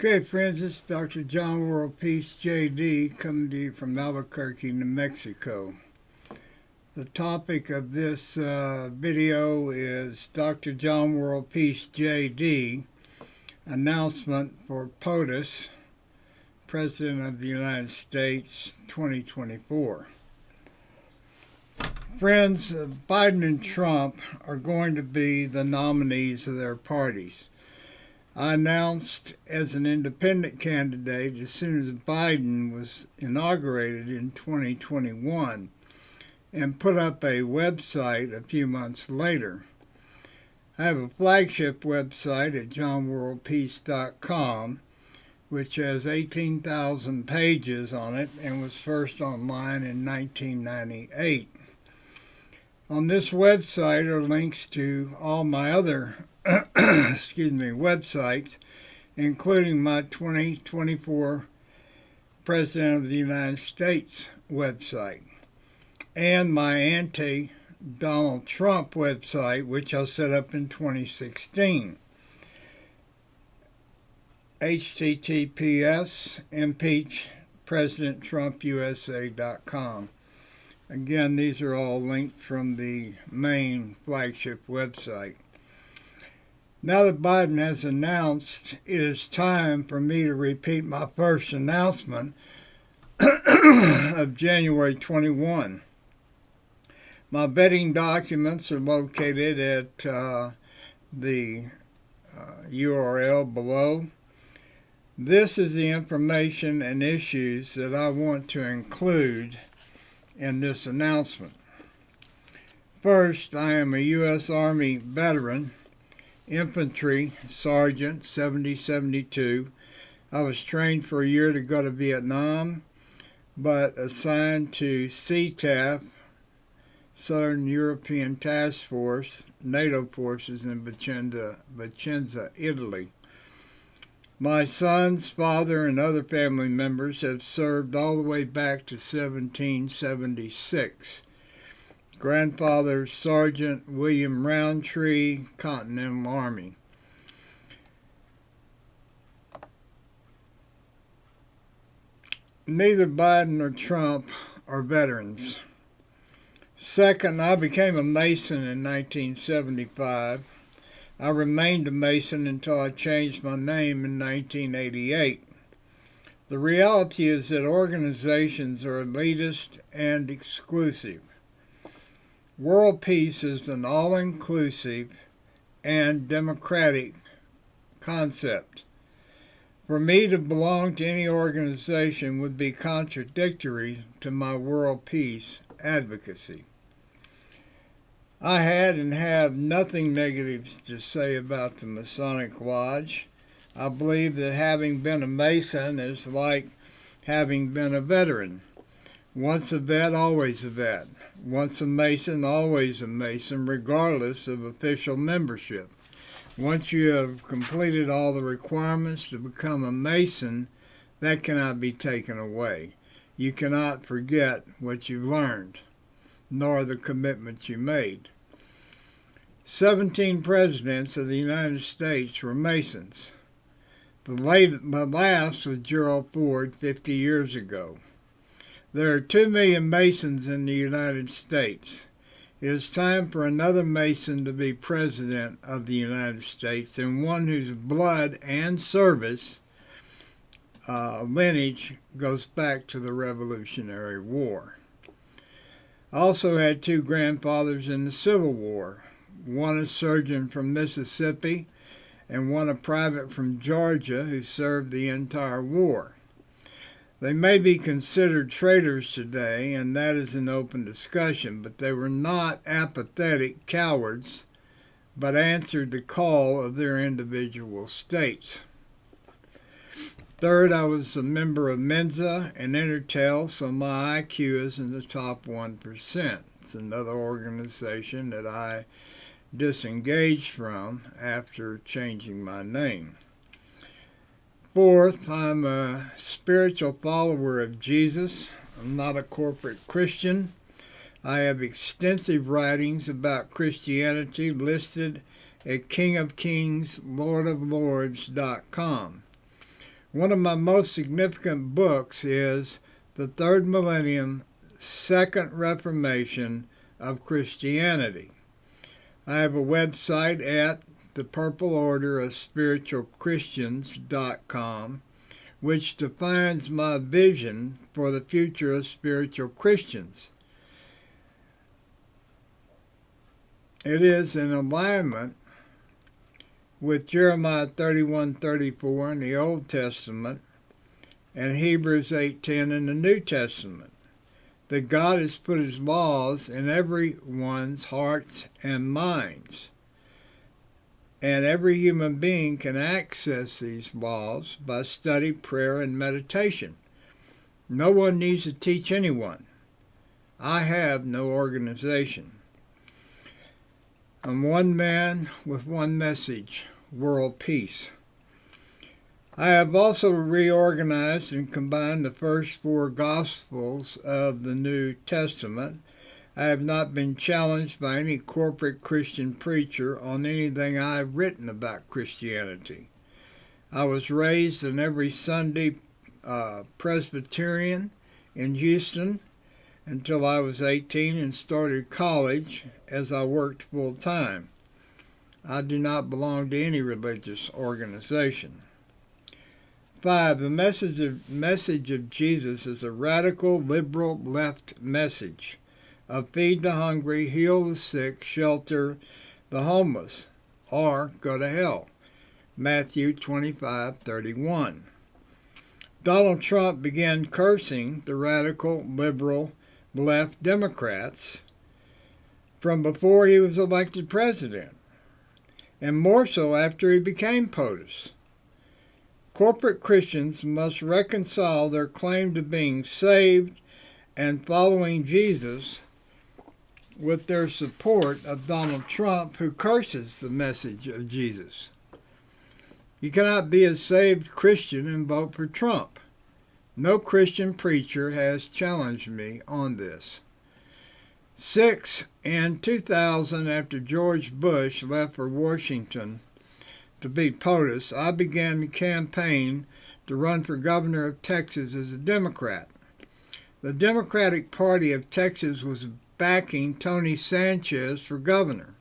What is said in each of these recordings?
Okay, friends, this is Dr. John WorldPeace JD coming to you from Albuquerque, New Mexico. The topic of this video is Dr. John WorldPeace JD announcement for Potus, President of the United States 2024. Friends, Biden and Trump are going to be the nominees of their parties. I announced as an independent candidate as soon as Biden was inaugurated in 2021 and put up a website a few months later. I have a flagship website at johnworldpeace.com which has 18,000 pages on it and was first online in 1998. On this website are links to all my other websites, including my 2024 President of the United States website and my anti-Donald Trump website, which I set up in 2016. https impeachpresidenttrumpusa.com. Again, these are all linked from the main flagship website. Now that Biden has announced, it is time for me to repeat my first announcement of January 21. My vetting documents are located at the URL below. This is the information and issues that I want to include in this announcement. First, I am a U.S. Army veteran, infantry sergeant, 70-72. I was trained for a year to go to Vietnam, but assigned to CTAF, Southern European Task Force, NATO forces in Vicenza, Italy. My son's father and other family members have served all the way back to 1776. Grandfather Sergeant William Roundtree, Continental Army. Neither Biden nor Trump are veterans. Second, I became a Mason in 1975. I remained a Mason until I changed my name in 1988. The reality is that organizations are elitist and exclusive. World peace is an all-inclusive and democratic concept. For me to belong to any organization would be contradictory to my world peace advocacy. I had and have nothing negative to say about the Masonic Lodge. I believe that having been a Mason is like having been a veteran. Once a vet, always a vet. Once a Mason, always a Mason, regardless of official membership. Once you have completed all the requirements to become a Mason, that cannot be taken away. You cannot forget what you've learned, nor the commitments you made. 17 presidents of the United States were Masons. The last was Gerald Ford 50 years ago. There are 2 million Masons in the United States. It is time for another Mason to be President of the United States, and one whose blood and service lineage goes back to the Revolutionary War. I also had 2 grandfathers in the Civil War, one a surgeon from Mississippi and one a private from Georgia who served the entire war. They may be considered traitors today, and that is an open discussion, but they were not apathetic cowards, but answered the call of their individual states. Third, I was a member of Mensa and Intertel, so my IQ is in the top 1%. It's another organization that I disengaged from after changing my name. Fourth, I'm a spiritual follower of Jesus. I'm not a corporate Christian. I have extensive writings about Christianity listed at kingofkingslordoflords.com. One of my most significant books is The Third Millennium, Second Reformation of Christianity. I have a website at the Purple Order of Spiritual Christians.com, which defines my vision for the future of spiritual Christians. It is in alignment with Jeremiah 31:34 in the Old Testament and Hebrews 8:10 in the New Testament, that God has put his laws in everyone's hearts and minds. And every human being can access these laws by study, prayer, and meditation. No one needs to teach anyone. I have no organization. I'm one man with one message: world peace. I have also reorganized and combined the first four Gospels of the New Testament. I have not been challenged by any corporate Christian preacher on anything I've written about Christianity. I was raised an every Sunday Presbyterian in Houston until I was 18 and started college as I worked full time. I do not belong to any religious organization. 5. The message of Jesus is a radical, liberal, left message of feed the hungry, heal the sick, shelter the homeless, or go to hell. Matthew 25:31. Donald Trump began cursing the radical, liberal, left Democrats from before he was elected president, and more so after he became Potus. Corporate Christians must reconcile their claim to being saved and following Jesus with their support of Donald Trump, who curses the message of Jesus. You cannot be a saved Christian and vote for Trump. No Christian preacher has challenged me on this. 6. In 2000, after George Bush left for Washington to be Potus, I began the campaign to run for governor of Texas as a Democrat. The Democratic Party of Texas was backing Tony Sanchez for governor,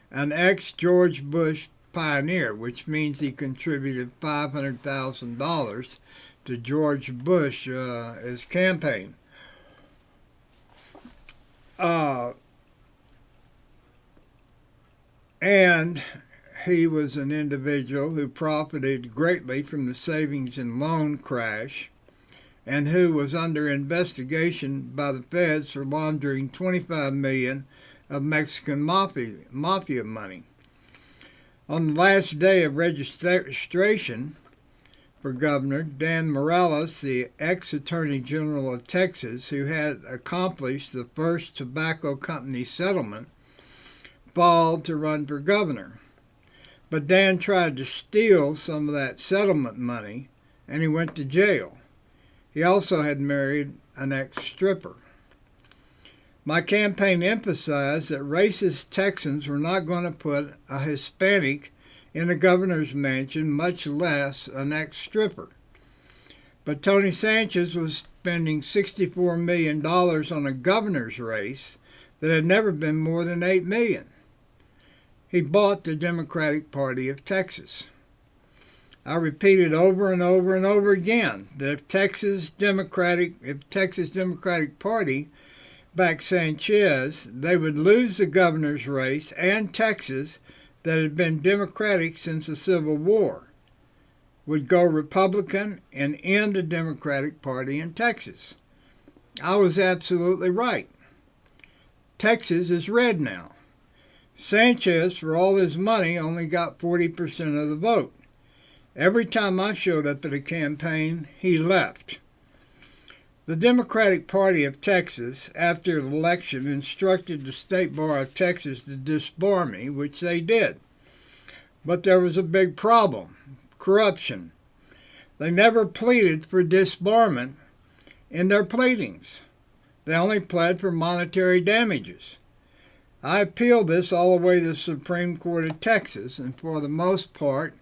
an ex-George Bush pioneer, which means he contributed $500,000 to George Bush his campaign. And he was an individual who profited greatly from the savings and loan crash, and who was under investigation by the feds for laundering $25 million of Mexican mafia money. On the last day of registration for governor, Dan Morales, the ex-Attorney General of Texas, who had accomplished the first tobacco company settlement, filed to run for governor. But Dan tried to steal some of that settlement money, and he went to jail. He also had married an ex-stripper. My campaign emphasized that racist Texans were not going to put a Hispanic in a governor's mansion, much less an ex-stripper. But Tony Sanchez was spending $64 million on a governor's race that had never been more than $8 million. He bought the Democratic Party of Texas. I repeated over and over and over again that if Texas Democratic Party backed Sanchez, they would lose the governor's race and Texas, that had been Democratic since the Civil War, would go Republican and end the Democratic Party in Texas. I was absolutely right. Texas is red now. Sanchez, for all his money, only got 40% of the vote. Every time I showed up at a campaign, he left. The Democratic Party of Texas, after the election, instructed the State Bar of Texas to disbar me, which they did. But there was a big problem: corruption. They never pleaded for disbarment in their pleadings. They only pled for monetary damages. I appealed this all the way to the Supreme Court of Texas, and for the most part,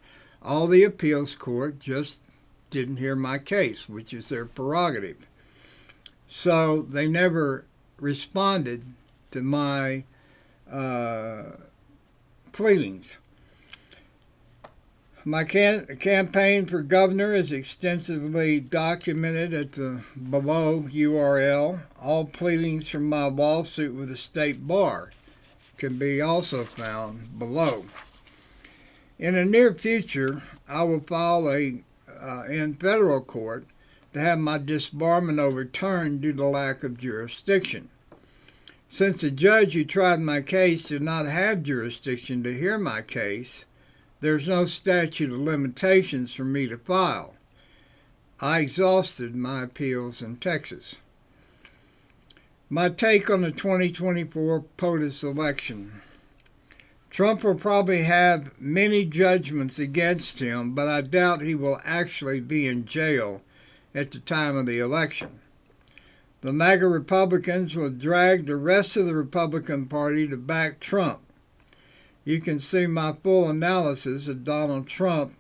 all the appeals court just didn't hear my case, which is their prerogative. So they never responded to my pleadings. My campaign for governor is extensively documented at the below URL. All pleadings from my lawsuit with the state bar can be also found below. In the near future, I will file in federal court to have my disbarment overturned due to lack of jurisdiction. Since the judge who tried my case did not have jurisdiction to hear my case, there's no statute of limitations for me to file. I exhausted my appeals in Texas. My take on the 2024 Potus election. Trump will probably have many judgments against him, but I doubt he will actually be in jail at the time of the election. The MAGA Republicans will drag the rest of the Republican Party to back Trump. You can see my full analysis of Donald Trump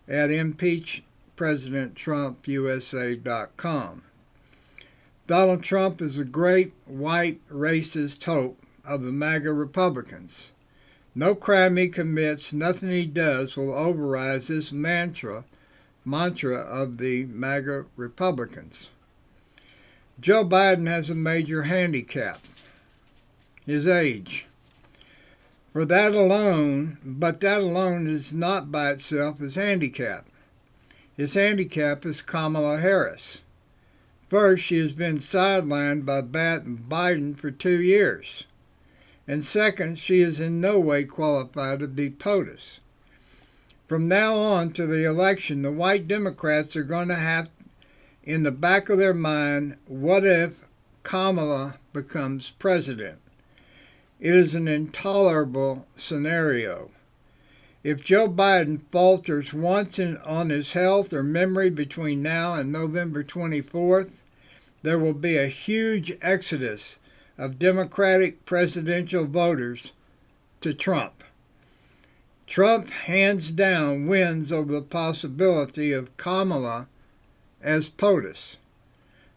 at impeachpresidenttrumpusa.com. Donald Trump is a great white racist hope of the MAGA Republicans. No crime he commits, nothing he does will override this mantra of the MAGA Republicans. Joe Biden has a major handicap: his age. But that alone is not by itself his handicap. His handicap is Kamala Harris. First, she has been sidelined by Biden for 2 years. And second, she is in no way qualified to be Potus. From now on to the election, the white Democrats are going to have in the back of their mind, what if Kamala becomes president? It is an intolerable scenario. If Joe Biden falters once on his health or memory between now and November 24th, there will be a huge exodus of Democratic presidential voters to Trump. Trump, hands down, wins over the possibility of Kamala as POTUS.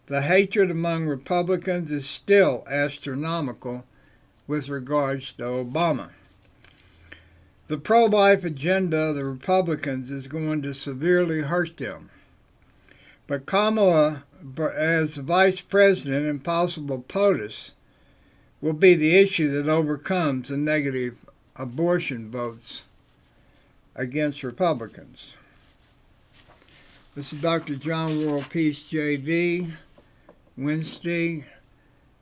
The hatred among Republicans is still astronomical with regards to Obama. The pro-life agenda of the Republicans is going to severely hurt them. But Kamala, as vice president and possible POTUS, will be the issue that overcomes the negative abortion votes against Republicans. This is Dr. John WorldPeace JD, Wednesday,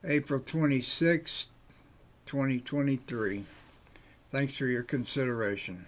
April 26, 2023. Thanks for your consideration.